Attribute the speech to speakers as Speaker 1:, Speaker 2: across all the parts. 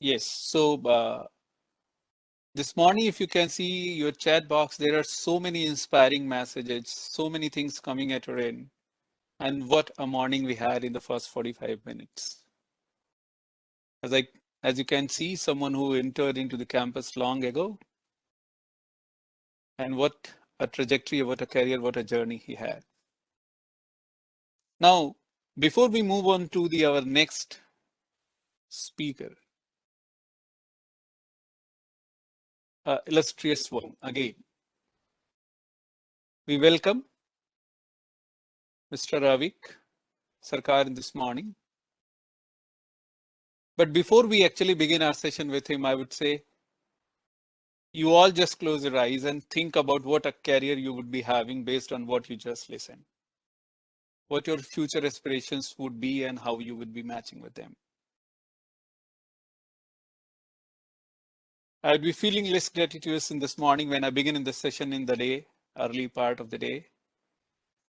Speaker 1: Yes. So this morning, if you can see your chat box, there are so many inspiring messages, so many things coming at your end. And what a morning we had in the first 45 minutes. As I, as you can see, someone who entered into the campus long ago, and what a trajectory, what a career, what a journey he had. Now, before we move on to our next speaker, illustrious one again, we welcome Mr. Avik Sarkar this morning. But before we actually begin our session with him, I would say you all just close your eyes and think about what a career you would be having based on what you just listened. What your future aspirations would be and how you would be matching with them. I would be feeling less gratuitous in this morning when I begin in the session in the day, early part of the day.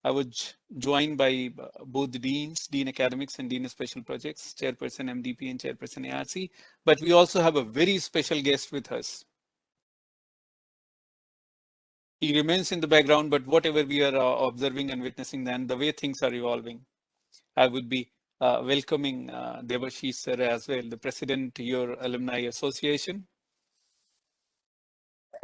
Speaker 1: I was joined by both the deans, Dean Academics and Dean of Special Projects, Chairperson MDP and Chairperson ARC. But we also have a very special guest with us. He remains in the background, but whatever we are observing and witnessing, then the way things are evolving, I would be welcoming Devashish sir as well, the president of your Alumni Association.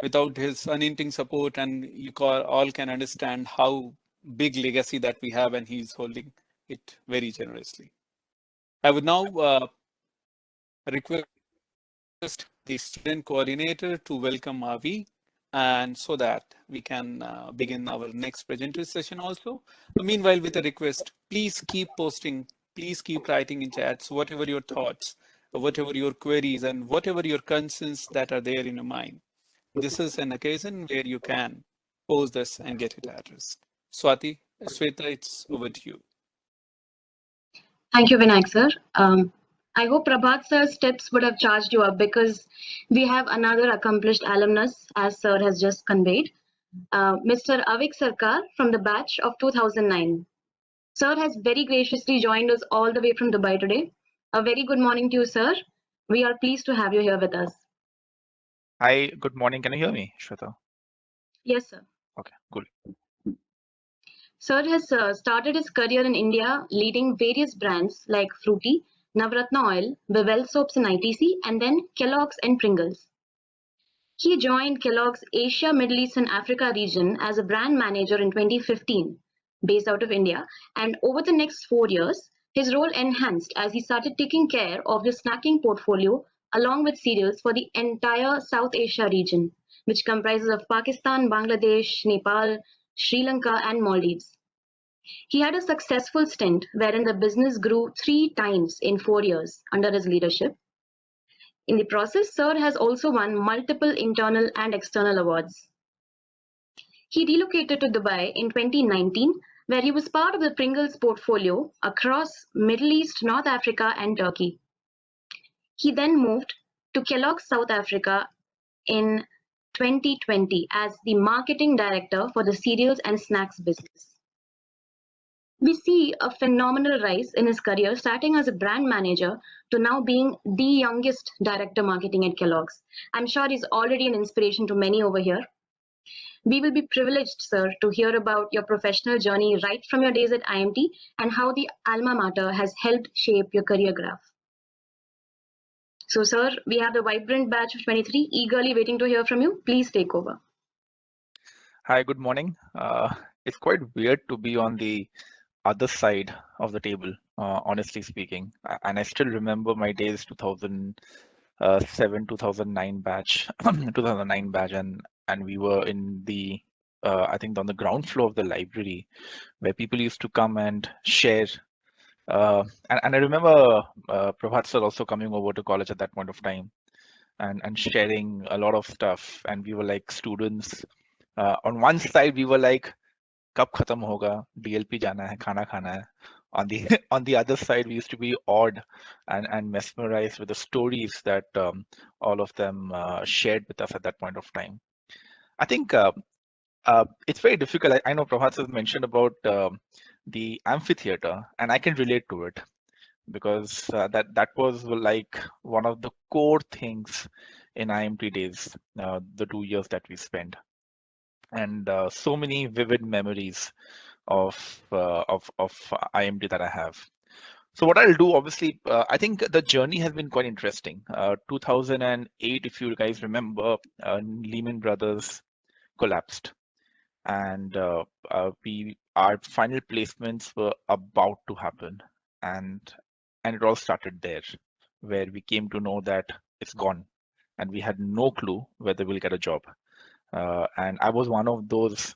Speaker 1: Without his unending support, and you all can understand how big legacy that we have, and he's holding it very generously. I would now request the student coordinator to welcome Avi, and so that we can begin our next presenter session also. Meanwhile, with a request, please keep posting, please keep writing in chats, whatever your thoughts, whatever your queries, and whatever your concerns that are there in your mind. This is an occasion where you can pose this and get it addressed. Sweta, it's over to you.
Speaker 2: Thank you, Vinayak sir. I hope Prabhat sir's tips would have charged you up because we have another accomplished alumnus, as sir has just conveyed, Mr. Avik Sarkar from the batch of 2009. Sir has very graciously joined us all the way from Dubai today. A very good morning to you, sir. We are pleased to have you here with us.
Speaker 3: Hi, good morning. Can you hear me, Shweta?
Speaker 2: Yes, sir.
Speaker 3: Okay, cool.
Speaker 2: Sir has started his career in India leading various brands like Frooti, Navratna Oil, Vivel Soaps and ITC, and then Kellogg's and Pringles. He joined Kellogg's Asia, Middle East and Africa region as a brand manager in 2015, based out of India, and over the next 4 years, his role enhanced as he started taking care of the snacking portfolio along with cereals for the entire South Asia region, which comprises of Pakistan, Bangladesh, Nepal, Sri Lanka and Maldives. He had a successful stint wherein the business grew 3 times in 4 years under his leadership. In the process, Sir has also won multiple internal and external awards. He relocated to Dubai in 2019, where he was part of the Pringles portfolio across Middle East, North Africa, and Turkey. He then moved to Kellogg's South Africa in 2020 as the marketing director for the cereals and snacks business. We see a phenomenal rise in his career, starting as a brand manager to now being the youngest director marketing at Kellogg's. I'm sure he's already an inspiration to many over here. We will be privileged, sir, to hear about your professional journey right from your days at IMT and how the alma mater has helped shape your career graph. So, sir, we have the vibrant batch of 23 eagerly waiting to hear from you. Please take over.
Speaker 3: Hi, good morning. It's quite weird to be on the other side of the table, honestly speaking. And I still remember my days 2007, 2009 batch, 2009 batch, and we were in the, I think on the ground floor of the library where people used to come and share. And I remember Prabhat sir also coming over to college at that point of time and sharing a lot of stuff. And we were like students. On one side, we were like, "Kab khatam hoga? DLP jana hai, khana khana hai." On the on the other side, we used to be awed and mesmerized with the stories that all of them shared with us at that point of time. I think it's very difficult. I know Prabhat has mentioned about the amphitheater, and I can relate to it because that was like one of the core things in IMT days, the 2 years that we spent, and so many vivid memories of IMT that I have. So what I'll do, obviously, I think the journey has been quite interesting. 2008, if you guys remember, Lehman Brothers collapsed, and our final placements were about to happen, and it all started there, where we came to know that it's gone, and we had no clue whether we'll get a job. And I was one of those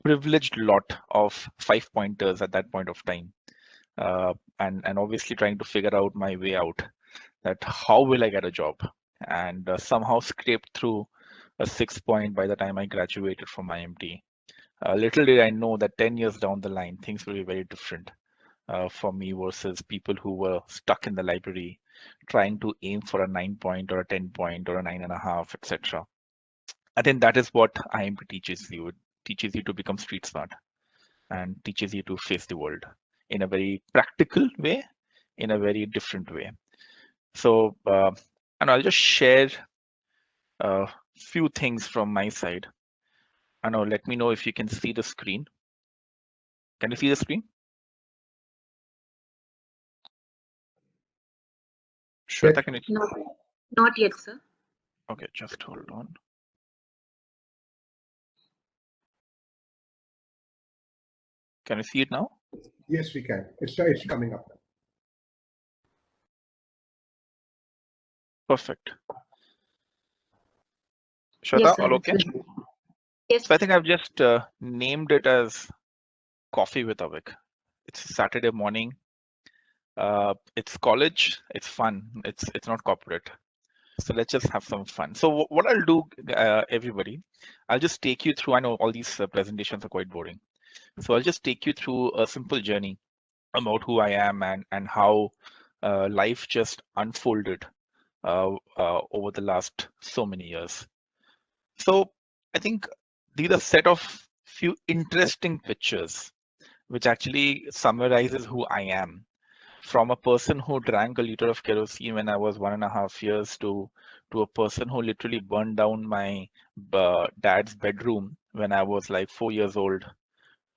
Speaker 3: privileged lot of 5 pointers at that point of time, and obviously trying to figure out my way out, that how will I get a job, and somehow scraped through a 6 point by the time I graduated from IMT. Little did I know that 10 years down the line, things will be very different for me versus people who were stuck in the library trying to aim for a 9 point or a 10 point or a 9.5, etc. I think that is what IMT teaches you. It teaches you to become street smart and teaches you to face the world in a very practical way, in a very different way. So, and I'll just share a few things from my side. I know, let me know if you can see the screen. Can you see the screen? Shweta, can you?
Speaker 2: Not yet, sir.
Speaker 3: Okay, just hold on. Can you see it now?
Speaker 4: Yes, we can. It's coming up.
Speaker 3: Perfect. Shweta,
Speaker 2: Yes, sir.
Speaker 3: all okay?
Speaker 2: Yes.
Speaker 3: So I think I've just named it as Coffee with Avik. It's Saturday morning. It's college. It's fun. It's not corporate. So let's just have some fun. So what I'll do, everybody, I'll just take you through. I know all these presentations are quite boring. So I'll just take you through a simple journey about who I am and how life just unfolded over the last so many years. So I think these are a set of few interesting pictures which actually summarizes who I am. From a person who drank a liter of kerosene when I was 1.5 years to a person who literally burned down my dad's bedroom when I was like 4 years old,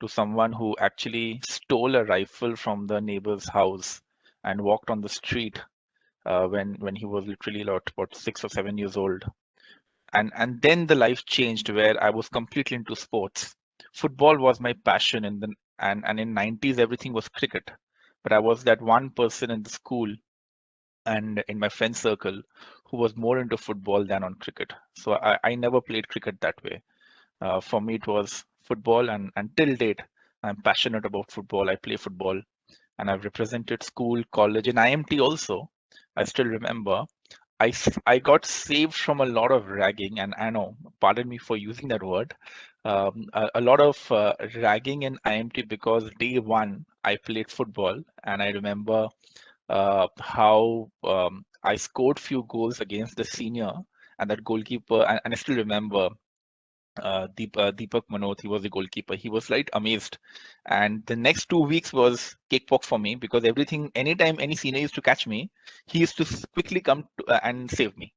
Speaker 3: to someone who actually stole a rifle from the neighbor's house and walked on the street when he was literally about 6 or 7 years old. And then the life changed where I was completely into sports. Football was my passion, and in 90s everything was cricket. But I was that one person in the school and in my friend circle who was more into football than on cricket. So I never played cricket that way. For me, it was football, and till date, I'm passionate about football. I play football, and I've represented school, college, and IMT also. I still remember I got saved from a lot of ragging, and I know, pardon me for using that word, a lot of ragging in IMT because day one I played football, and I remember how I scored few goals against the senior and that goalkeeper, and I still remember Deepak Manot, he was the goalkeeper. He was like amazed. And the next 2 weeks was cakewalk for me because anytime any senior used to catch me, he used to quickly come and save me.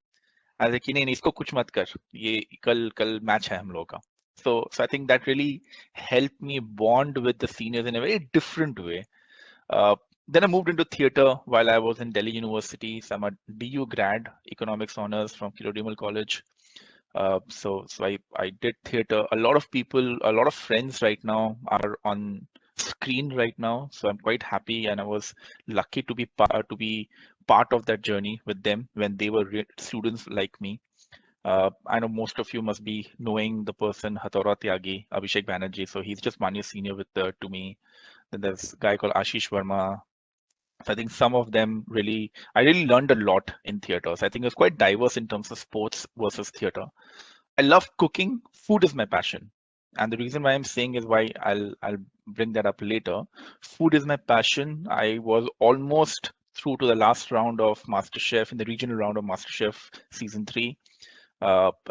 Speaker 3: As कि नहीं इसको कुछ मत कर, ये कल match है हम लोगों का. So I think that really helped me bond with the seniors in a very different way. Then I moved into theatre while I was in Delhi University. So I'm a DU grad, economics honors from Kilodimal College. So I did theater. A lot of people, a lot of friends right now are on screen right now. So I'm quite happy, and I was lucky to be part of that journey with them when they were students like me. I know most of you must be knowing the person Hathora Tyagi, Abhishek Banerjee. So he's just 1 year senior to me. Then there's a guy called Ashish Verma. So I think some of them I really learned a lot in theaters. I think it was quite diverse in terms of sports versus theater. I love cooking. Food is my passion. And the reason why I'm saying is why I'll bring that up later. Food is my passion. I was almost through to the last round of MasterChef, in the regional round of MasterChef season 3,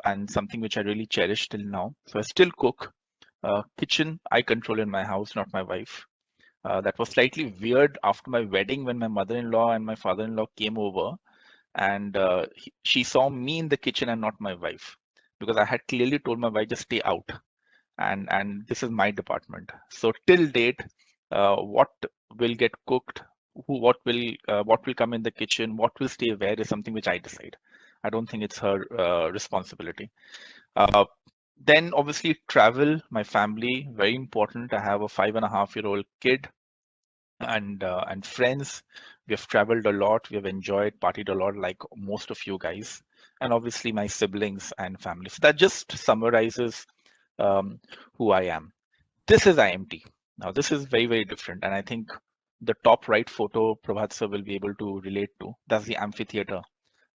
Speaker 3: and something which I really cherish till now. So I still cook. Kitchen I control in my house, not my wife. That was slightly weird after my wedding when my mother-in-law and my father-in-law came over, and she saw me in the kitchen and not my wife, because I had clearly told my wife just stay out, and this is my department. So till date, what will get cooked, what will come in the kitchen, what will stay where is something which I decide. I don't think it's her responsibility. Uh, then obviously travel, my family, very important. I have a 5.5-year-old kid and friends. We have traveled a lot. We have enjoyed, partied a lot, like most of you guys, and obviously my siblings and family. So that just summarizes who I am. This is IMT. Now this is very, very different, and I think the top right photo Prabhat sir will be able to relate to. That's the amphitheater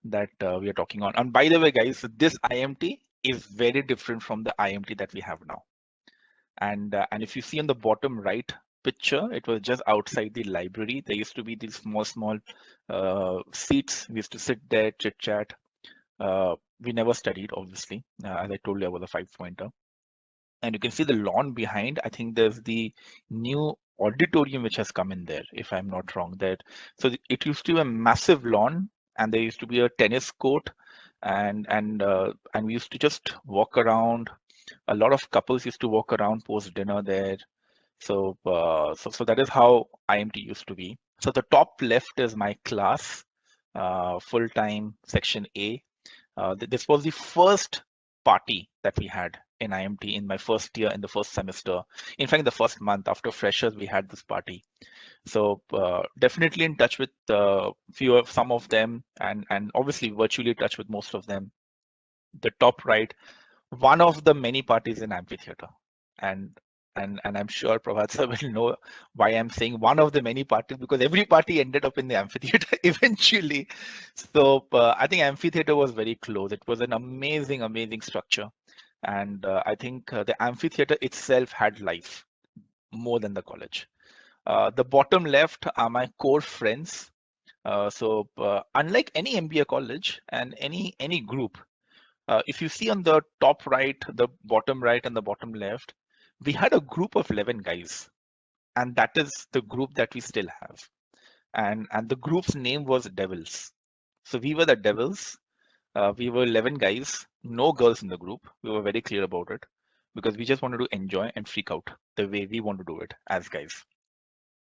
Speaker 3: that we are talking on. And by the way, guys, this IMT is very different from the IMT that we have now. And if you see on the bottom right picture, it was just outside the library. There used to be these small seats. We used to sit there, chit chat. We never studied, obviously. As I told you, I was a 5-pointer. And you can see the lawn behind. I think there's the new auditorium which has come in there, if I'm not wrong. It used to be a massive lawn, and there used to be a tennis court, and we used to just walk around. A lot of couples used to walk around post dinner there. So that is how IMT used to be. So the top left is my class, full-time section A. This was the first party that we had in IMT in my first year, in the first semester. In fact, the first month after freshers, we had this party. So definitely in touch with some of them, and obviously virtually in touch with most of them. The top right, one of the many parties in amphitheater, and and I'm sure Prabhat sir will know why I'm saying one of the many parties, because every party ended up in the amphitheater eventually. So I think amphitheater was very close. It was an amazing structure, and I think the amphitheater itself had life more than the college. The bottom left are my core friends. Unlike any MBA college and any group, if you see on the top right, the bottom right, and the bottom left, we had a group of 11 guys, and that is the group that we still have. And the group's name was Devils. So we were the Devils. We were 11 guys, no girls in the group. We were very clear about it because we just wanted to enjoy and freak out the way we want to do it as guys.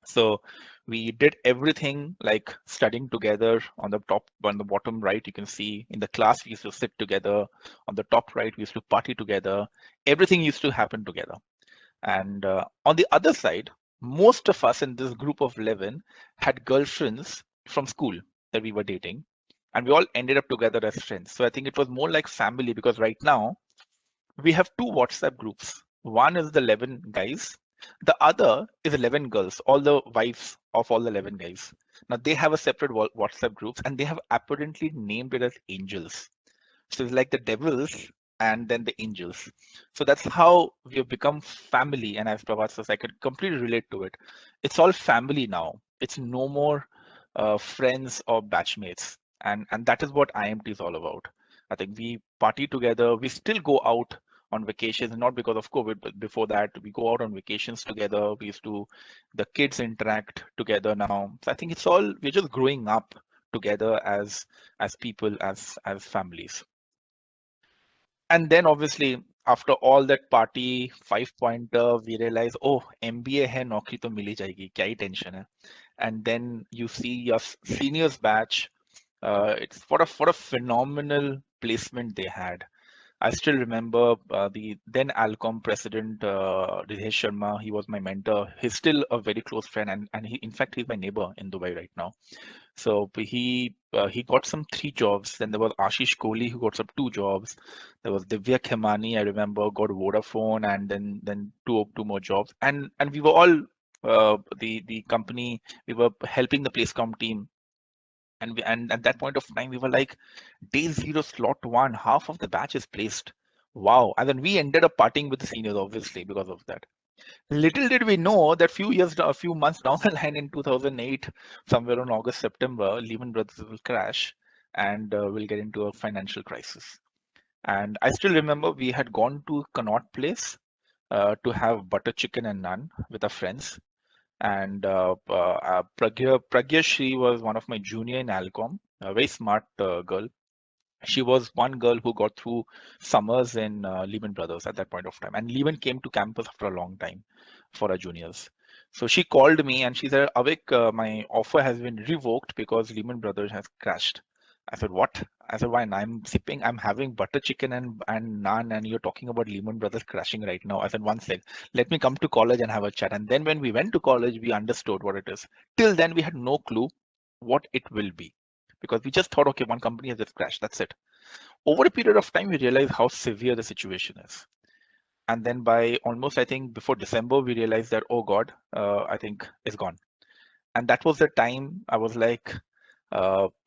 Speaker 3: So we did everything like studying together. On the top, on the bottom right, you can see in the class, we used to sit together. On the top right, we used to party together. Everything used to happen together. And on the other side, most of us in this group of 11 had girlfriends from school that we were dating. And we all ended up together as friends. So I think it was more like family, because right now we have two WhatsApp groups. One is the 11 guys. The other is 11 girls, all the wives of all the 11 guys. Now they have a separate WhatsApp groups, and they have apparently named it as angels. So it's like the devils and then the angels. So that's how we have become family. And as Prabhat says, I could completely relate to it. It's all family now. It's no more friends or batchmates. And that is what IMT is all about. I think we party together. We still go out on vacations, not because of COVID, but before that, we go out on vacations together. The kids interact together now. So I think it's all, we're just growing up together as people, as families. And then obviously after all that party 5-pointer, we realize, oh, MBA hai, naukri to mil hi jayegi, kya hi tension hai. And then you see your seniors batch. It's what a phenomenal placement they had. I still remember the then Alcom president, Ridhesh Sharma. He was my mentor. He's still a very close friend, and he, in fact, he's my neighbor in Dubai right now. So he got some 3 jobs. Then there was Ashish Kohli who got some 2 jobs. There was Divya Khemani, I remember, got Vodafone, and then two more jobs. And we were all the company. We were helping the Placecom team. And at that point of time, we were like, day 0, slot 1, half of the batch is placed. Wow. And then we ended up partying with the seniors, obviously, because of that. Little did we know that a few months down the line in 2008, somewhere on August, September, Lehman Brothers will crash, and we'll get into a financial crisis. And I still remember we had gone to Connaught Place to have butter chicken and naan with our friends. And Pragya Shri was one of my junior in Alcom, a very smart girl. She was one girl who got through summers in Lehman Brothers at that point of time. And Lehman came to campus after a long time for our juniors. So she called me and she said, Avik, my offer has been revoked because Lehman Brothers has crashed. I said, what? I said, why? I'm having butter chicken and naan, and you're talking about Lehman Brothers crashing right now. I said, one sec, let me come to college and have a chat. And then when we went to college, we understood what it is. Till then, we had no clue what it will be, because we just thought, okay, one company has just crashed. That's it. Over a period of time, we realized how severe the situation is. And then by almost, I think, before December, we realized that, oh God, I think it's gone. And that was the time I was like,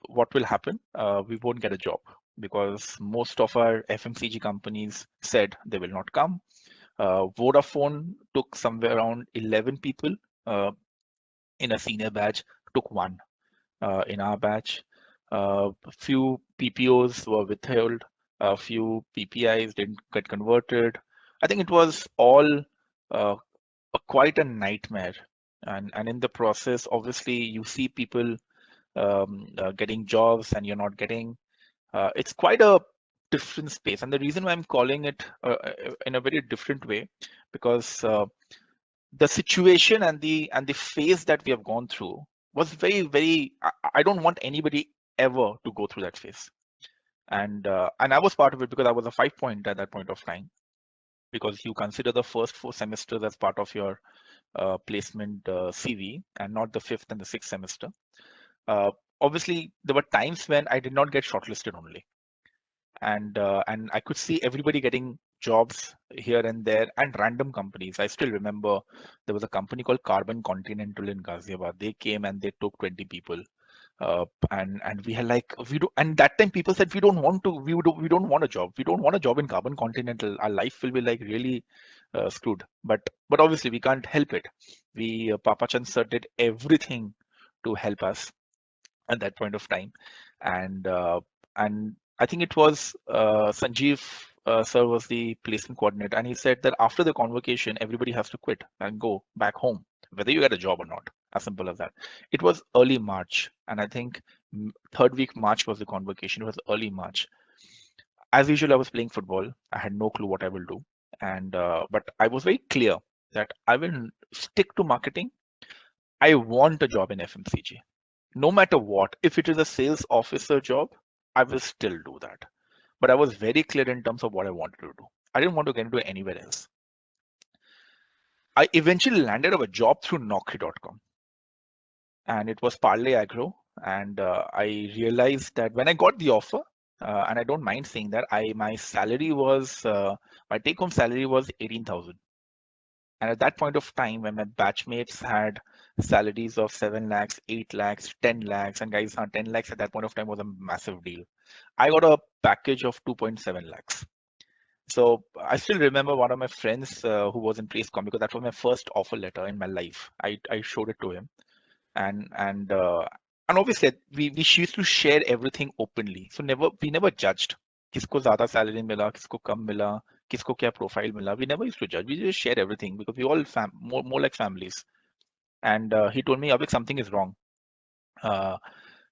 Speaker 3: what will happen? We won't get a job because most of our FMCG companies said they will not come. Vodafone took somewhere around 11 people in a senior batch, took one in our batch. A few PPOs were withheld, a few PPIs didn't get converted. I think it was all quite a nightmare. And in the process, obviously, you see people getting jobs and you're not getting. It's quite a different space. And the reason why I'm calling it in a very different way, because the situation and the phase that we have gone through was very. I don't want anybody ever to go through that phase. And I was part of it because I was a 5 point at that point of time, because you consider the first 4 semesters as part of your placement CV and not the 5th and the 6th semester. Obviously, there were times when I did not get shortlisted only, and I could see everybody getting jobs here and there and random companies. I still remember there was a company called Carbon Continental in Ghaziabad. They came and they took 20 people. And we had like we do, and that time people said we don't want to, we don't want a job. We don't want a job in Carbon Continental. Our life will be like really screwed. But obviously we can't help it. We Papa Chand sir did everything to help us at that point of time, and I think it was Sanjeev sir was the placement coordinator, and he said that after the convocation, everybody has to quit and go back home, whether you get a job or not. As simple as that. It was early March, and I think third week March was the convocation. It was early March. As usual, I was playing football. I had no clue what I will do, and but I was very clear that I will stick to marketing. I want a job in FMCG no matter what. If it is a sales officer job, I will still do that. But I was very clear in terms of what I wanted to do. I didn't want to get into anywhere else. I eventually landed a job through Naukri.com, and it was Parley Agro. And I realized that when I got the offer, and I don't mind saying that, my salary was my take-home salary was 18,000. And at that point of time, when my batchmates had salaries of 7 lakhs, 8 lakhs, 10 lakhs, and guys, 10 lakhs at that point of time was a massive deal. I got a package of 2.7 lakhs. So I still remember one of my friends who was in Placecom, because that was my first offer letter in my life. I showed it to him, and obviously we used to share everything openly. So we never judged. किसको ज़्यादा salary मिला, किसको कम मिला, किसको क्या profile मिला. We never used to judge. We just shared everything because we all more like families. And he told me, Avik, something is wrong.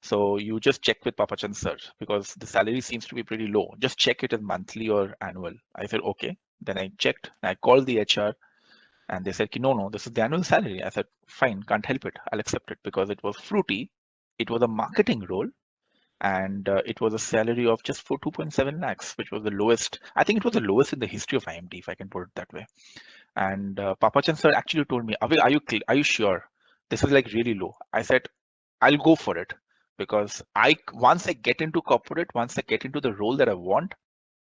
Speaker 3: So you just check with Papa Chand sir, because the salary seems to be pretty low. Just check it as monthly or annual. I said, okay. Then I checked. And I called the HR, and they said, no, this is the annual salary. I said, fine, can't help it. I'll accept it, because it was Frooti. It was a marketing role, and it was a salary of just for 2.7 lakhs, which was the lowest. I think it was the lowest in the history of IMT, if I can put it that way. And Papa Chand sir actually told me, Avik, are you sure? This is like really low. I said, I'll go for it, because once I get into corporate, once I get into the role that I want,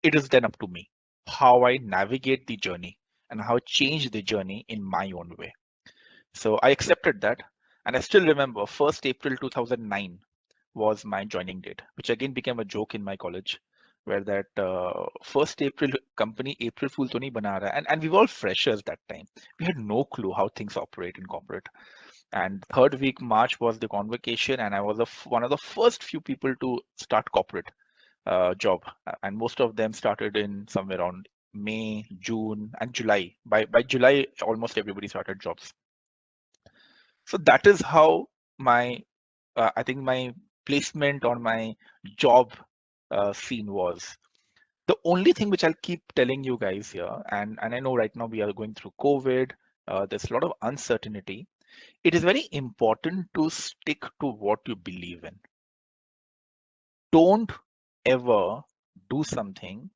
Speaker 3: it is then up to me how I navigate the journey and how I change the journey in my own way. So I accepted that, and I still remember 1st April 2009 was my joining date, which again became a joke in my college, where that 1st April company April Fool to nahi bana raha. And we were all freshers that time. We had no clue how things operate in corporate. And third week March was the convocation, and I was one of the first few people to start corporate job, and most of them started in somewhere around May, June, and July. By July, almost everybody started jobs. So that is how my, I think my placement or my job scene was. The only thing which I'll keep telling you guys here, and I know right now we are going through COVID, there's a lot of uncertainty. It is very important to stick to what you believe in. Don't ever do something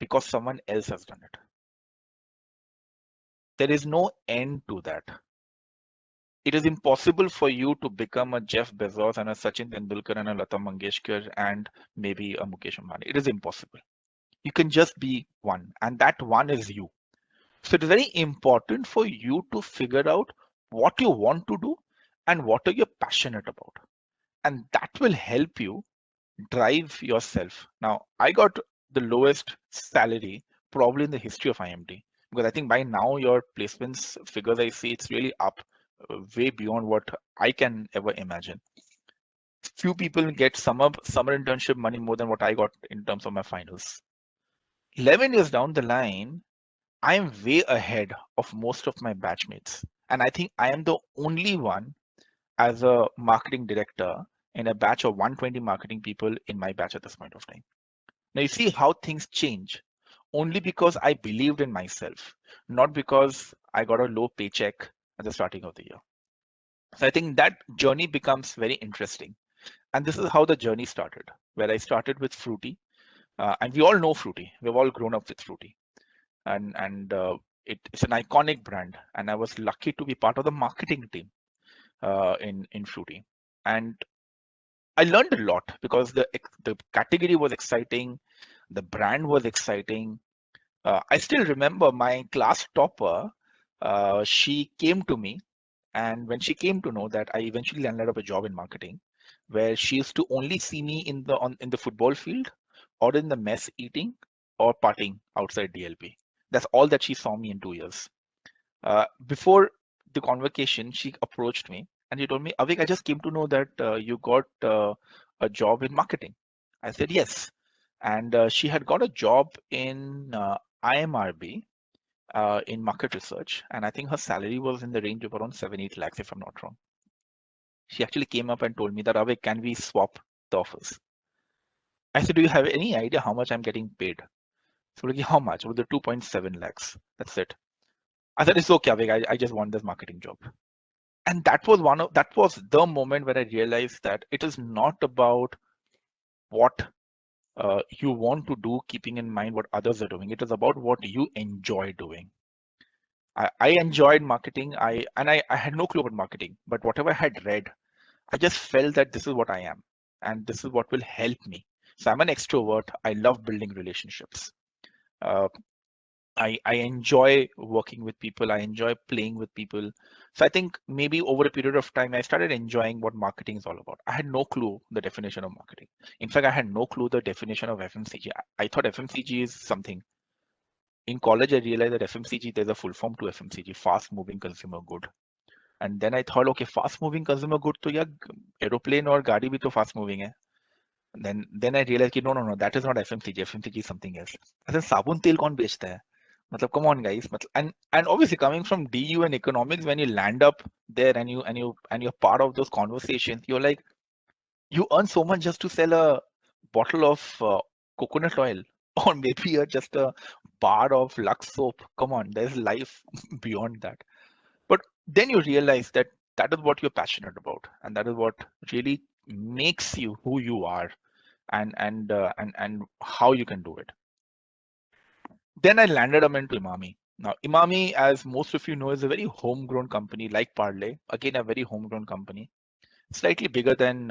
Speaker 3: because someone else has done it. There is no end to that. It is impossible for you to become a Jeff Bezos and a Sachin Tendulkar and a Lata Mangeshkar and maybe a Mukesh Ambani. It is impossible. You can just be one, and that one is you. So it is very important for you to figure out what you want to do and what are you passionate about. And that will help you drive yourself. Now, I got the lowest salary probably in the history of IMT, because I think by now your placements figures I see it's really up way beyond what I can ever imagine. Few people get summer internship money more than what I got in terms of my finals. 11 years down the line, I am way ahead of most of my batchmates. And I think I am the only one as a marketing director in a batch of 120 marketing people in my batch at this point of time. Now you see how things change only because I believed in myself, not because I got a low paycheck at the starting of the year. So I think that journey becomes very interesting. And this is how the journey started, where I started with Frooti. And we all know Frooti. We've all grown up with Frooti. And it's an iconic brand. And I was lucky to be part of the marketing team in Frooti. And I learned a lot because the category was exciting, the brand was exciting. I still remember my class topper. She came to me, and when she came to know that I eventually landed up a job in marketing, where she used to only see me in the football field, or in the mess eating, or partying outside DLP. That's all that she saw me in 2 years. Before the convocation, she approached me and she told me, Avik, I just came to know that you got a job in marketing. I said, yes. And she had got a job in IMRB in market research. And I think her salary was in the range of around 7-8 lakhs, if I'm not wrong. She actually came up and told me that, Avik, can we swap the offers? I said, do you have any idea how much I'm getting paid? So, like, how much? Well, the 2.7 lakhs. That's it. I said, it's okay, Avik. I just want this marketing job. And that was the moment where I realized that it is not about what you want to do, keeping in mind what others are doing. It is about what you enjoy doing. I enjoyed marketing. I had no clue about marketing, but whatever I had read, I just felt that this is what I am, and this is what will help me. So I'm an extrovert. I love building relationships. Uh, I enjoy working with people. I enjoy playing with people. So I think maybe over a period of time, I started enjoying what marketing is all about. I had no clue the definition of marketing. In fact, I had no clue the definition of FMCG. I thought FMCG is something. In college, I realized that FMCG, there's a full form to FMCG, fast moving consumer good. And then I thought, okay, fast moving consumer good, तो यार aeroplane और गाड़ी भी तो fast moving है. Then I realized कि no, that is not FMCG. FMCG is something else. I said, साबुन तेल कौन बेचता है? मतलब, come on, guys. And obviously coming from DU and economics, when you land up there and you're part of those conversations, you're like, you earn so much just to sell a bottle of coconut oil, or maybe just a bar of Lux soap. Come on, there's life beyond that. But then you realize that that is what you're passionate about, and that is what really makes you who you are, and how you can do it. Then I landed up into Imami. Now, Imami, as most of you know, is a very homegrown company like Parle. Again, a very homegrown company, slightly bigger than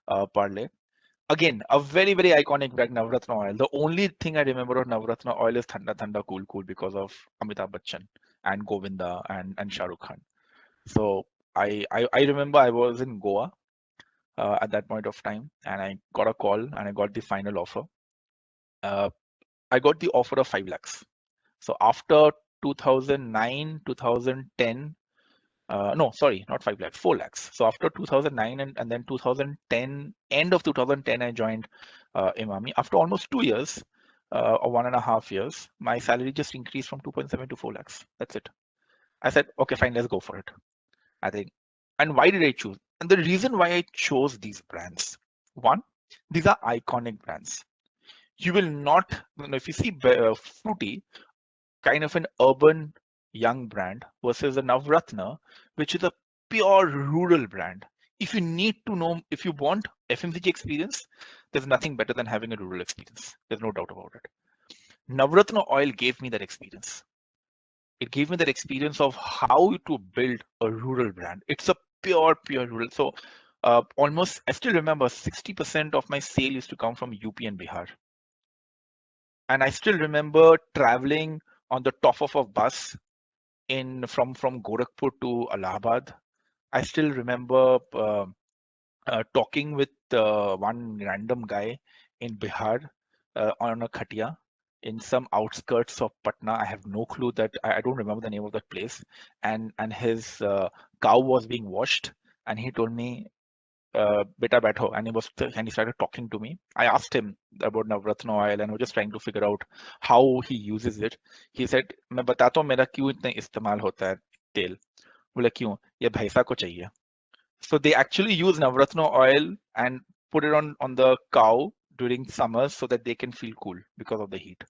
Speaker 3: Parle. Again, a very, very iconic brand, Navratna Oil. The only thing I remember of Navratna Oil is Thanda Thanda Cool Cool because of Amitabh Bachchan and Govinda and Shah Rukh Khan. So I remember I was in Goa at that point of time, and I got a call and I got the final offer. I got the offer of 5 lakhs. So after 2009, 2010, no, sorry, not 5 lakhs, 4 lakhs. So after 2009 and then 2010, end of 2010, I joined Imami. After almost 2 years, or 1.5 years, my salary just increased from 2.7 to 4 lakhs. That's it. I said, okay, fine, let's go for it. I think And why did I choose? And the reason why I chose these brands, one, these are iconic brands. You will not, if you see Frooti, kind of an urban young brand versus a Navratna, which is a pure rural brand. If you need to know, if you want FMCG experience, there's nothing better than having a rural experience. There's no doubt about it. Navratna Oil gave me that experience. It gave me that experience of how to build a rural brand. It's a pure rural. So almost, I still remember 60% of my sale used to come from UP and Bihar. And I still remember traveling on the top of a bus from Gorakhpur to Allahabad. I still remember talking with one random guy in Bihar on a khatia in some outskirts of Patna. I have no clue that I don't remember the name of that place. And his cow was being washed, and he told me, "Beta baitho," and he started talking to me. I asked him about Navratna oil, and I was just trying to figure out how he uses it. He said, "मैं बताता हूँ मेरा क्यों इतना इस्तेमाल होता है तेल." बोला क्यों? ये भैंसा को चाहिए. So they actually use Navratna oil and put it on the cow during summers so that they can feel cool because of the heat.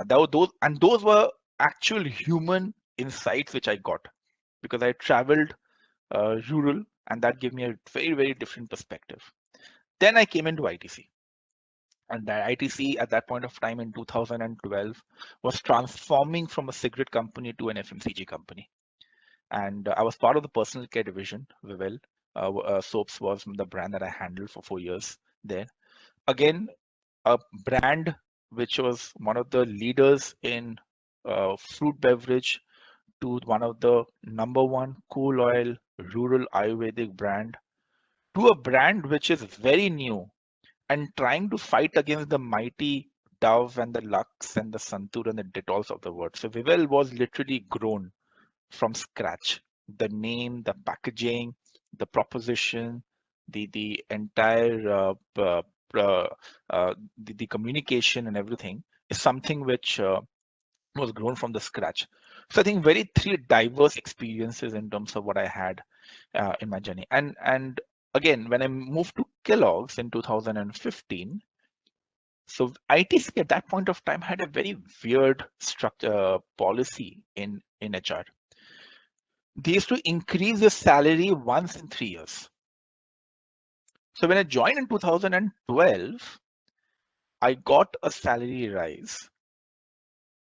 Speaker 3: Those were actual human insights which I got because I traveled rural, and that gave me a very different perspective. Then I came into ITC, and that ITC at that point of time in 2012 was transforming from a cigarette company to an FMCG company. And I was part of the personal care division. Vivel Soaps was the brand that I handled for 4 years there. Again, a brand which was one of the leaders in fruit beverage to one of the #1 cool oil rural Ayurvedic brand to a brand which is very new and trying to fight against the mighty Dove and the Lux and the Santur and the Dettol's of the world. So Vivel was literally grown from scratch. The name, the packaging, the proposition, the entire the communication and everything is something which was grown from the scratch. So I think very three diverse experiences in terms of what I had in my journey. And again, when I moved to Kellogg's in 2015, so ITC at that point of time had a very weird structure policy in HR. They used to increase your salary once in 3 years. So when I joined in 2012, I got a salary rise.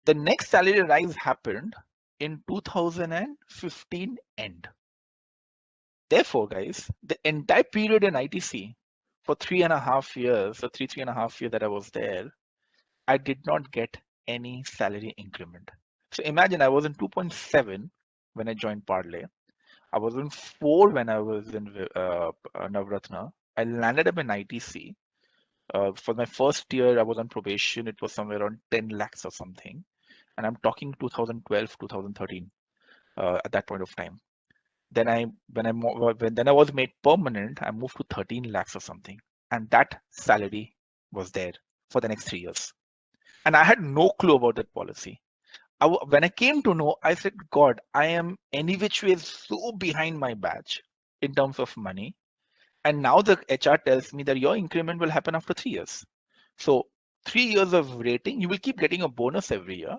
Speaker 3: The next salary rise happened in 2015 end. Therefore, guys, the entire period in ITC for 3.5 years, or three and a half years that I was there, I did not get any salary increment. So imagine I was in 2.7 when I joined Parlay. I was in 4 when I was in Navratna. I landed up in ITC. For my first year, I was on probation. It was somewhere around 10 lakhs or something. And I'm talking 2012, 2013 at that point of time. Then then I was made permanent, I moved to 13 lakhs or something. And that salary was there for the next 3 years. And I had no clue about that policy. When I came to know, I said, God, I am any which way so behind my batch in terms of money. And now the HR tells me that your increment will happen after 3 years. So 3 years of rating, you will keep getting a bonus every year.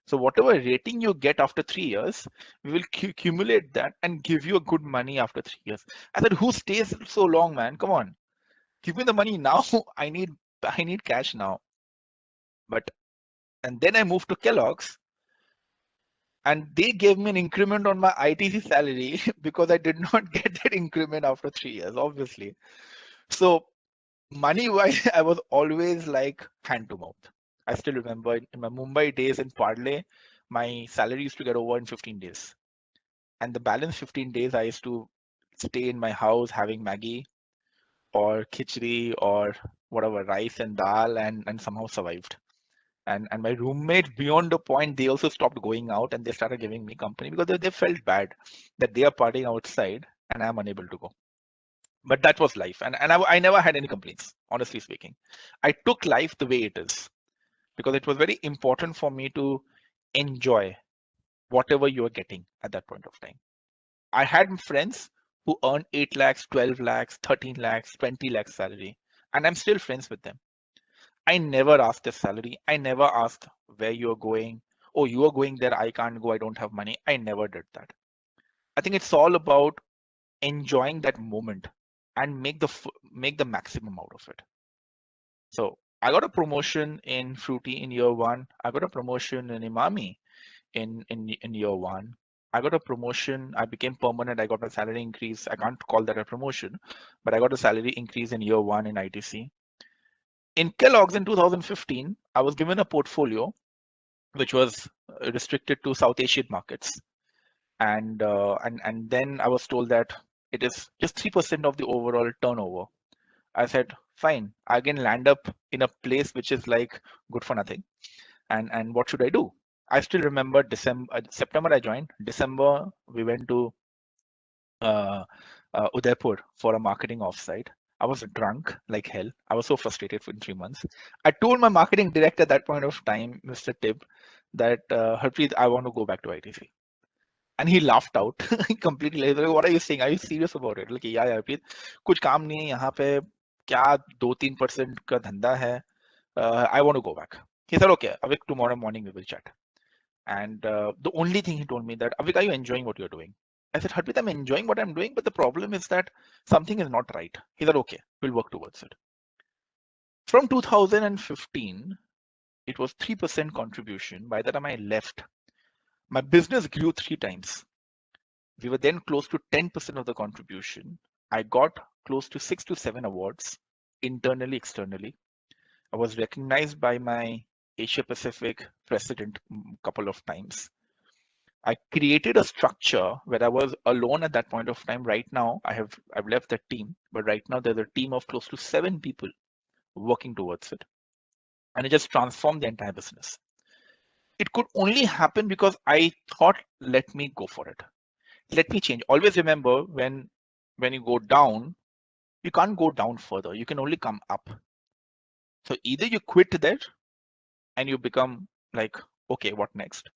Speaker 3: So whatever rating you get after 3 years, we will accumulate that and give you a good money after 3 years. I said, who stays so long, man? Come on, give me the money now. I need cash now. And then I moved to Kellogg's, and they gave me an increment on my ITC salary because I did not get that increment after 3 years, obviously. So money wise, I was always like hand to mouth. I still remember in my Mumbai days in Parlay, my salary used to get over in 15 days. And the balance 15 days, I used to stay in my house having Maggie or khichdi or whatever, rice and dal, and somehow survived. And my roommate, beyond the point, they also stopped going out and they started giving me company because they felt bad that they are partying outside and I'm unable to go. But that was life. And I never had any complaints, honestly speaking. I took life the way it is because it was very important for me to enjoy whatever you are getting at that point of time. I had friends who earn 8 lakhs, 12 lakhs, 13 lakhs, 20 lakhs salary, and I'm still friends with them. I never asked their salary. I never asked where you're going. Oh, you are going there. I can't go. I don't have money. I never did that. I think it's all about enjoying that moment and make the maximum out of it. So I got a promotion in Frooti in year one. I got a promotion in Imami in year one. I got a promotion. I became permanent. I got a salary increase. I can't call that a promotion, but I got a salary increase in year one in ITC. In Kellogg's in 2015, I was given a portfolio which was restricted to South Asian markets, and then I was told that it is just 3% of the overall turnover. I said, fine, I can land up in a place which is like good for nothing. And what should I do? I still remember September I joined. December we went to Udaipur for a marketing offsite. I was drunk like hell. I was so frustrated for 3 months. I told my marketing director at that point of time, Mr. Tib, that Harpreet, I want to go back to ITC. And he laughed out. He completely like, what are you saying? Are you serious about it? Like, yeah, Harpreet, कुछ काम नहीं है यहाँ पे, क्या 2-3% का धंधा है. I want to go back. He said, okay, Avik, tomorrow morning we will chat. And the only thing he told me that, Avik, are you enjoying what you're doing? I said, Harpreet, I'm enjoying what I'm doing, but the problem is that something is not right. He said, okay, we'll work towards it. From 2015, it was 3% contribution. By the time I left, my business grew 3 times. We were then close to 10% of the contribution. I got close to 6 to 7 awards, internally, externally. I was recognized by my Asia Pacific president a couple of times. I created a structure where I was alone at that point of time. Right now, I've left that team, but right now there's a team of close to 7 people working towards it. And it just transformed the entire business. It could only happen because I thought, let me go for it. Let me change. Always remember when you go down, you can't go down further. You can only come up. So either you quit there and you become like, okay, what next?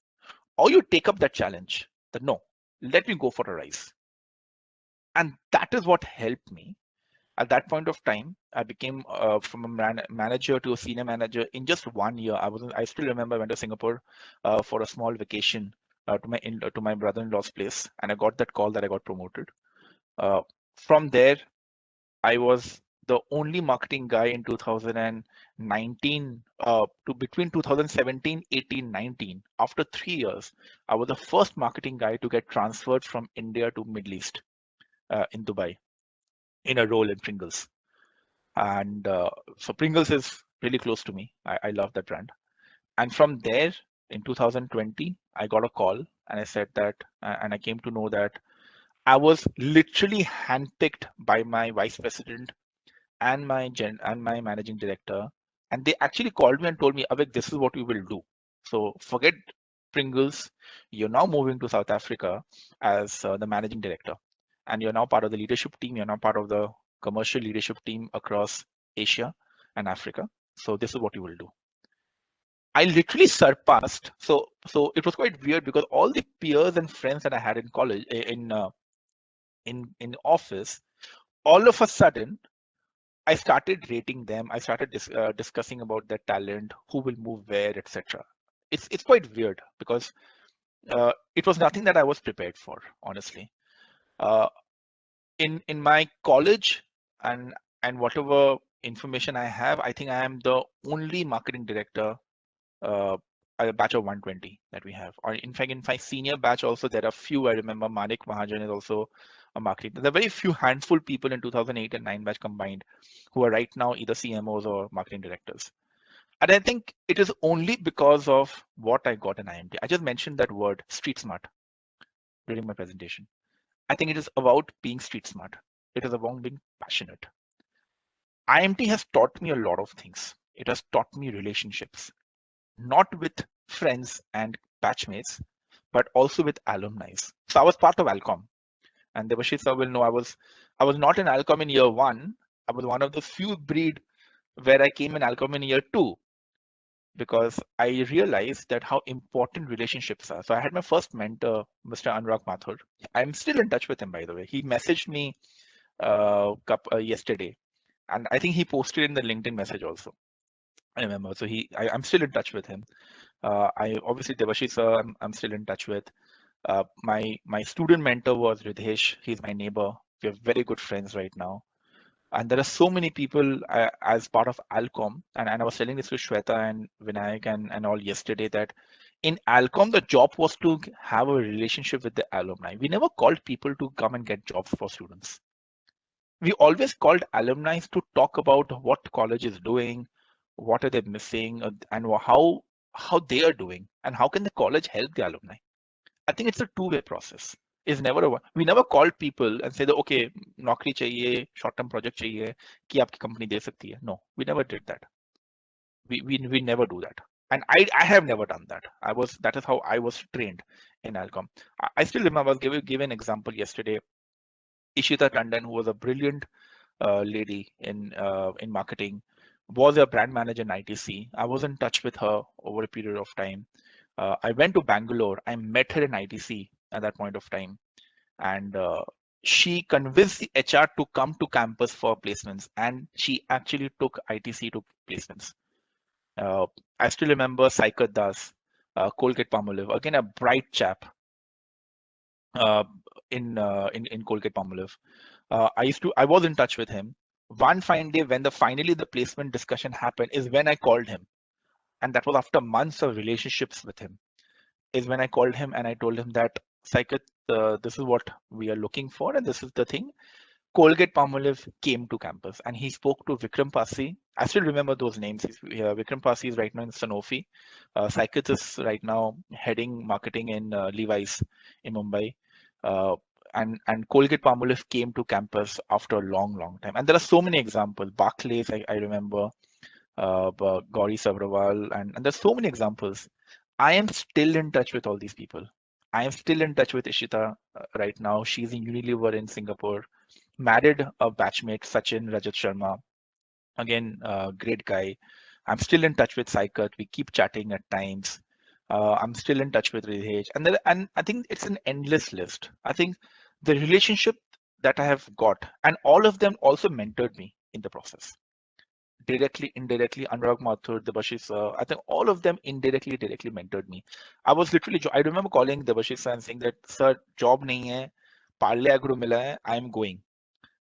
Speaker 3: Or you take up that challenge that no, let me go for a rise. And that is what helped me. At that point of time, I became from a manager to a senior manager in just 1 year. I still remember I went to Singapore for a small vacation to my brother-in-law's place, and I got that call that I got promoted. From there, I was the only marketing guy in 2019 to between 2017, 18, 19. After 3 years, I was the first marketing guy to get transferred from India to Middle East in Dubai in a role in Pringles. And so Pringles is really close to me. I love that brand. And from there, in 2020, I got a call and I said that, and I came to know that I was literally handpicked by my vice president and my managing director, and they actually called me and told me, Avik, this is what we will do. So forget Pringles. You're now moving to South Africa as the managing director, and you're now part of the leadership team. You're now part of the commercial leadership team across Asia and Africa. So this is what you will do. I literally surpassed. So it was quite weird because all the peers and friends that I had in college, in office, all of a sudden I started rating them. I started discussing about their talent, who will move where, etc. It's quite weird because it was nothing that I was prepared for, honestly. In my college and whatever information I have, I think I am the only marketing director a batch of 120 that we have. Or in fact, in my senior batch also, there are few. I remember Manik Mahajan is also a marketing. There are very few handful people in 2008 and 9 batch combined who are right now either CMOs or marketing directors. And I think it is only because of what I got in IMT. I just mentioned that word, street smart, during my presentation. I think it is about being street smart. It is about being passionate. IMT has taught me a lot of things. It has taught me relationships, not with friends and batchmates, but also with alumni. So I was part of Alcom, and Devashish sir will know I was not in Alcom in year 1. I was one of the few breed where I came in Alcom in year 2. because I realized that how important relationships are. So I had my first mentor, Mr. Anurag Mathur. I'm still in touch with him, by the way. He messaged me yesterday, and I think he posted in the LinkedIn message also. I remember. So I'm still in touch with him. I obviously Devashi sir, I'm still in touch with. My student mentor was Ridhesh. He's my neighbor. We're very good friends right now. And there are so many people as part of Alcom, and I was telling this to Shweta and Vinayak and all yesterday, that in Alcom, the job was to have a relationship with the alumni. We never called people to come and get jobs for students. We always called alumni to talk about what college is doing, what are they missing, and how they are doing, and how can the college help the alumni. I think it's a two-way process. It's never we never called people and say that okay, नौकरी चाहिए, short-term project चाहिए, कि आपकी company दे सकती है. No, we never did that. We never do that. And I have never done that. That is how I was trained in Alcom. I still remember, I was give an example yesterday. Ishita Tandon, who was a brilliant lady in marketing, was a brand manager in ITC. I was in touch with her over a period of time. I went to Bangalore. I met her in ITC at that point of time, and she convinced the HR to come to campus for placements, and she actually took ITC to placements. I still remember Saikat Das, Colgate Palmolive, again a bright chap in Colgate Palmolive. I was in touch with him. One fine day, when finally the placement discussion happened, is when I called him, and that was after months of relationships with him. Is when I called him and I told him that, Saikat, this is what we are looking for, and this is the thing. Colgate Palmolive came to campus, and he spoke to Vikram Pasi. I still remember those names. Vikram Pasi is right now in Sanofi. Saikat is right now heading marketing in Levi's in Mumbai. And Colgate Palmolive came to campus after a long time. And there are so many examples. Barclays, I remember, Gauri Sabrawal, and there's so many examples. I am still in touch with all these people. I am still in touch with Ishita right now. She's in Unilever in Singapore. Married a batchmate, Sachin Rajat Sharma. Again, great guy. I'm still in touch with Saikat. We keep chatting at times. I'm still in touch with Ridhesh. And I think it's an endless list. I think the relationship that I have got, and all of them also mentored me in the process. Directly, indirectly, Anurag Mathur, Debashish, I think all of them indirectly, directly mentored me. I remember calling Debashish and saying that, sir, job nahi hai, Parle Agro mila hai, I am going.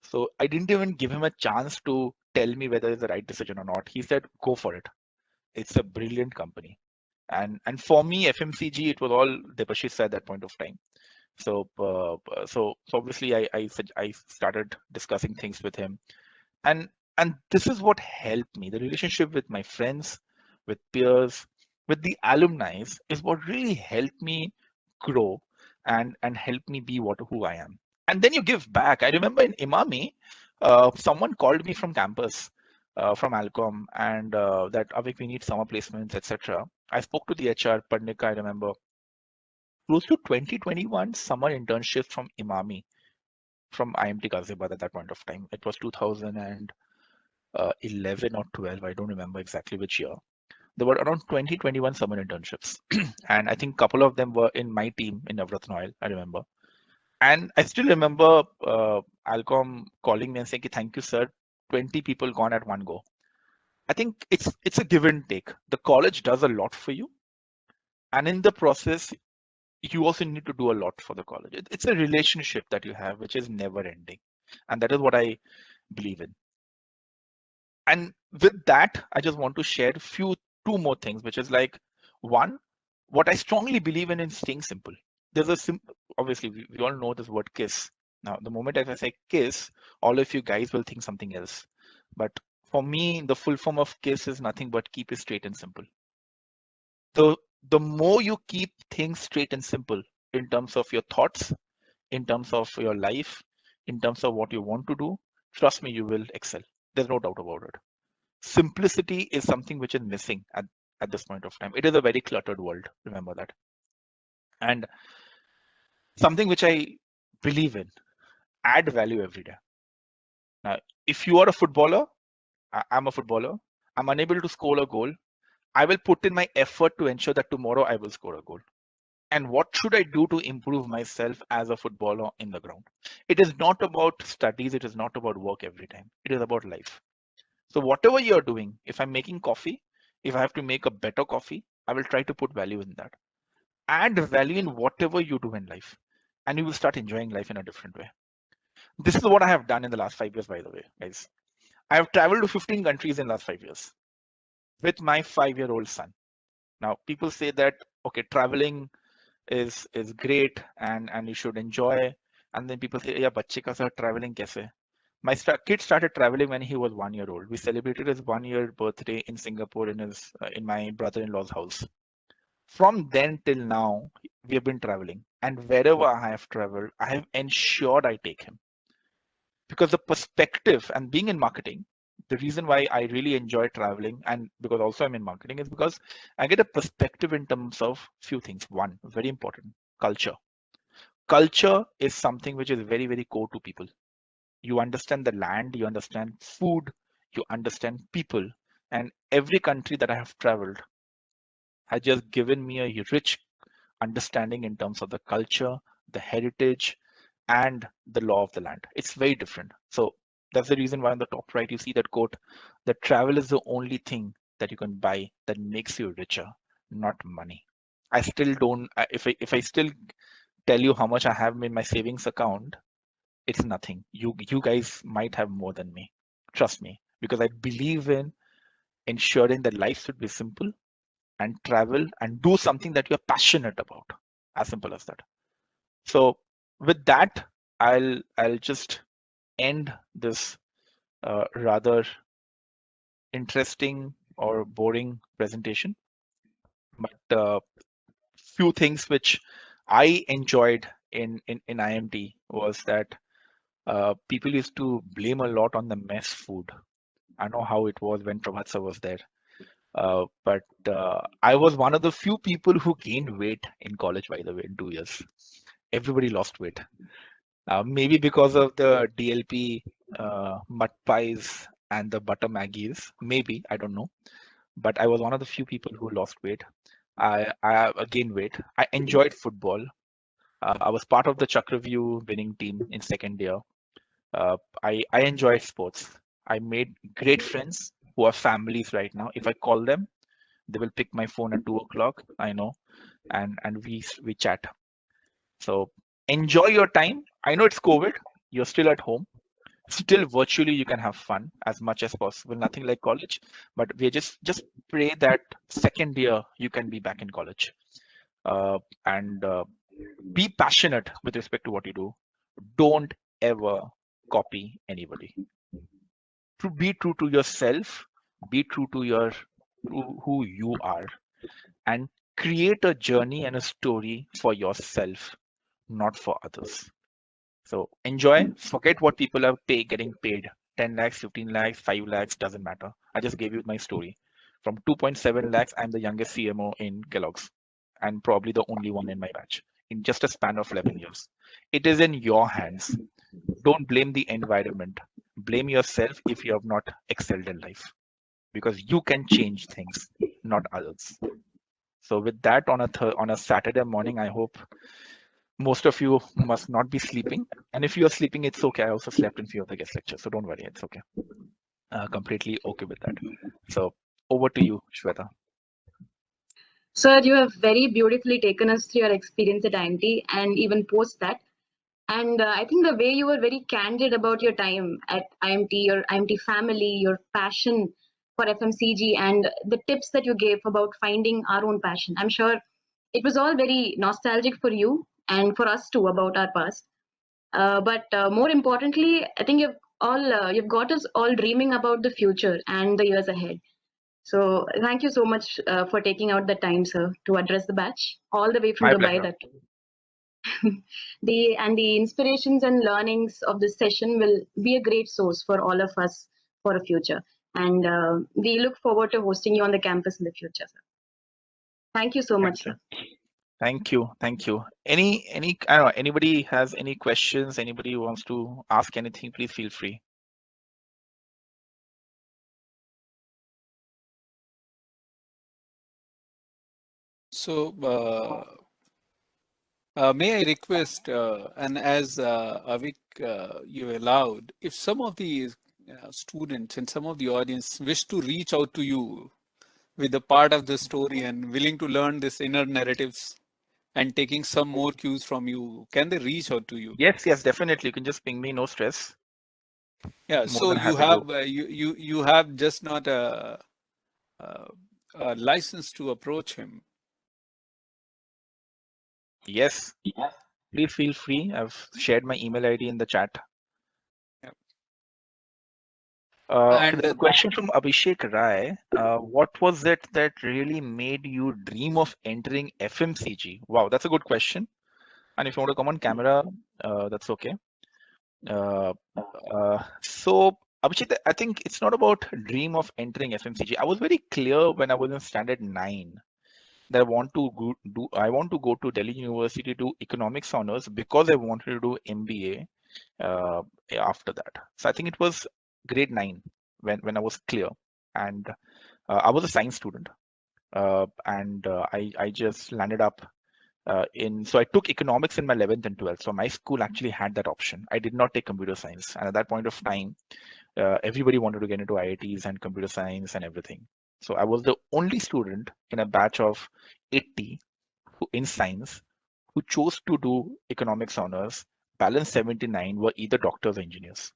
Speaker 3: So I didn't even give him a chance to tell me whether it's the right decision or not. He said, go for it. It's a brilliant company. And for me, FMCG, it was all Debashish at that point of time. So obviously I started discussing things with him. And this is what helped me. The relationship with my friends, with peers, with the alumni is what really helped me grow and help me be who I am. And then you give back. I remember in Imami, someone called me from campus, from Alcom, and that, Avik, we need summer placements, etc. I spoke to the HR, Padnika, I remember. Close to 2021 summer internships from Imami, from IMT Ghaziabad at that point of time. It was 2011 or 12, I don't remember exactly which year. There were around 2021 summer internships. And I think a couple of them were in my team in Navratna Oil, I remember. And I still remember Alcom calling me and saying, thank you, sir. 20 people gone at one go. I think it's a give and take. The college does a lot for you. And in the process, you also need to do a lot for the college. It's a relationship that you have, which is never ending. And that is what I believe in. And with that, I just want to share two more things, which is like, one, what I strongly believe in staying simple. There's obviously we all know this word KISS. Now, the moment I say KISS, all of you guys will think something else. But for me, the full form of KISS is nothing but keep it straight and simple. The more you keep things straight and simple in terms of your thoughts, in terms of your life, in terms of what you want to do, trust me, you will excel. There's no doubt about it. Simplicity is something which is missing at this point of time. It is a very cluttered world. Remember that. And something which I believe in, add value every day. Now, if you are a footballer, I'm a footballer, I'm unable to score a goal, I will put in my effort to ensure that tomorrow I will score a goal. And what should I do to improve myself as a footballer in the ground? It is not about studies. It is not about work every time. It is about life. So whatever you're doing, if I'm making coffee, if I have to make a better coffee, I will try to put value in that. Add value in whatever you do in life, and you will start enjoying life in a different way. This is what I have done in the last 5 years, by the way, guys. I have traveled to 15 countries in the last 5 years with my 5-year-old son. Now, people say that, okay, traveling is great and you should enjoy. And then people say, yeah, bachche ka sir, traveling kaise? My kid started traveling when he was 1 year old. We celebrated his 1 year birthday in Singapore in my brother-in-law's house. From then till now, we have been traveling, and wherever I have traveled, I have ensured I take him, because the perspective and being in marketing, the reason why I really enjoy traveling, and because also I'm in marketing, is because I get a perspective in terms of few things. One, very important, culture. Culture is something which is very, very core to people. You understand the land, you understand food, you understand people. And every country that I have traveled has just given me a rich understanding in terms of the culture, the heritage, and the law of the land. It's very different. So that's the reason why on the top right you see that quote, that travel is the only thing that you can buy that makes you richer, not money. I still don't, if I still tell you how much I have in my savings account, it's nothing. You guys might have more than me. Trust me, because I believe in ensuring that life should be simple, and travel and do something that you're passionate about. As simple as that. So with that, I'll just end this rather interesting or boring presentation. But few things which I enjoyed in IMT was that people used to blame a lot on the mess food. I know how it was when Prabhat sir was there. But I was one of the few people who gained weight in college, by the way, in 2 years. Everybody lost weight. Maybe because of the DLP mud pies and the butter Maggies. Maybe, I don't know. But I was one of the few people who lost weight. I gained weight. I enjoyed football. I was part of the Chakraview winning team in second year. I enjoyed sports. I made great friends who are families right now. If I call them, they will pick my phone at 2 o'clock. I know, and we chat. So enjoy your time. I know it's COVID. You're still at home. Still virtually you can have fun as much as possible. Nothing like college, but we just pray that second year you can be back in college. And be passionate with respect to what you do. Don't ever copy anybody. To be true to yourself, be true to who you are, and create a journey and a story for yourself, not for others. So enjoy, forget what people are getting paid. 10 lakhs, 15 lakhs, 5 lakhs, doesn't matter. I just gave you my story. From 2.7 lakhs, I'm the youngest CMO in Kellogg's, and probably the only one in my batch in just a span of 11 years. It is in your hands. Don't blame the environment. Blame yourself if you have not excelled in life, because you can change things, not others. So with that, on a Saturday morning, I hope most of you must not be sleeping. And if you are sleeping, it's okay. I also slept in few of the guest lectures, so don't worry, it's okay. Completely okay with that. So over to you, Shweta.
Speaker 2: Sir, you have very beautifully taken us through your experience at IMT and even post that. And I think the way you were very candid about your time at IMT, your IMT family, your passion for FMCG, and the tips that you gave about finding our own passion. I'm sure it was all very nostalgic for you and for us too about our past. But more importantly, I think you've got us all dreaming about the future and the years ahead. So thank you so much for taking out the time, sir, to address the batch all the way from
Speaker 3: My
Speaker 2: Dubai.
Speaker 3: pleasure.
Speaker 2: The inspirations and learnings of this session will be a great source for all of us for a future. And we look forward to hosting you on the campus in the future, sir. Thank you so much,
Speaker 3: Thank you.
Speaker 2: sir.
Speaker 3: Thank you. I don't know, anybody has any questions? Anybody who wants to ask anything, please feel free.
Speaker 1: So, may I request, and as Avik, you allowed, if some of the students and some of the audience wish to reach out to you with a part of the story and willing to learn this inner narratives and taking some more cues from you, can they reach out to you?
Speaker 3: Yes, yes, definitely. You can just ping me, no stress.
Speaker 1: Yeah,
Speaker 3: More
Speaker 1: so
Speaker 3: than
Speaker 1: you
Speaker 3: happy to.
Speaker 1: have you have just not a license to approach him.
Speaker 3: Yes, please feel free. I've shared my email ID in the chat.
Speaker 1: Yeah.
Speaker 3: Okay,
Speaker 1: And
Speaker 3: there's a question from Abhishek Rai. What was it that really made you dream of entering FMCG? Wow, that's a good question. And if you want to come on camera, that's okay. So, Abhishek, I think it's not about dream of entering FMCG. I was very clear when I was in standard 9 that I want to go to Delhi University to economics honors because I wanted to do MBA after that. So I think it was grade 9 when I was clear, and I was a science student, and I just landed up so I took economics in my 11th and 12th. So my school actually had that option. I did not take computer science, and at that point of time, everybody wanted to get into IITs and computer science and everything. So I was the only student in a batch of 80 in science who chose to do economics honors. Balance 79 were either doctors or engineers.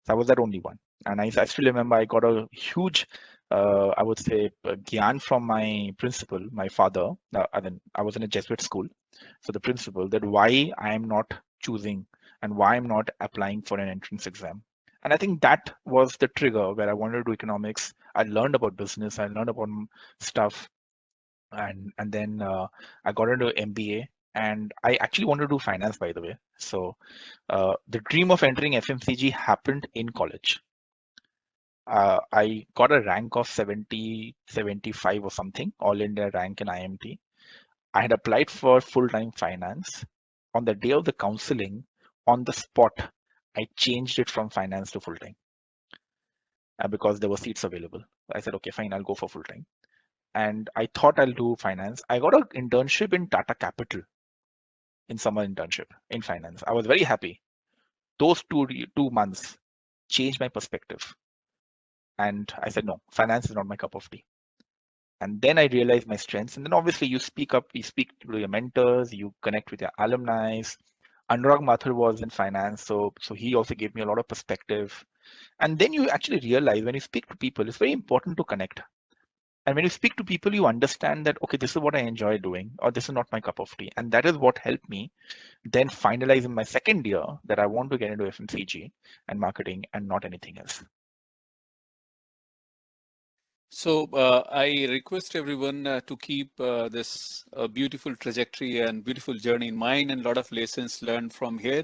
Speaker 3: So I was that only one. And I still remember I got a huge, I would say, gyan from my principal, my father. I was in a Jesuit school. So the principal that why I am not choosing and why I'm not applying for an entrance exam. And I think that was the trigger where I wanted to do economics. I learned about business. I learned about stuff. And then I got into MBA. And I actually wanted to do finance, by the way. So the dream of entering FMCG happened in college. I got a rank of 70, 75 or something, all India rank in IMT. I had applied for full-time finance. On the day of the counseling, on the spot, I changed it from finance to full-time because there were seats available. I said, okay, fine, I'll go for full-time. And I thought I'll do finance. I got an internship in Tata Capital in summer internship in finance. I was very happy. Those 2 months changed my perspective. And I said, no, finance is not my cup of tea. And then I realized my strengths. And then obviously you speak up, you speak to your mentors, you connect with your alumni. Anurag Mathur was in finance, so he also gave me a lot of perspective. And then you actually realize when you speak to people, it's very important to connect. And when you speak to people, you understand that, okay, this is what I enjoy doing, or this is not my cup of tea. And that is what helped me then finalize in my second year that I want to get into FMCG and marketing and not anything else.
Speaker 1: so I request everyone to keep this beautiful trajectory and beautiful journey in mind and a lot of lessons learned from here.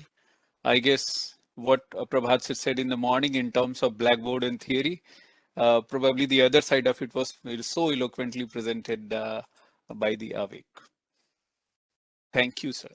Speaker 1: I guess what Prabhat said in the morning in terms of blackboard and theory, probably the other side of it was so eloquently presented by the Avik. Thank you, sir.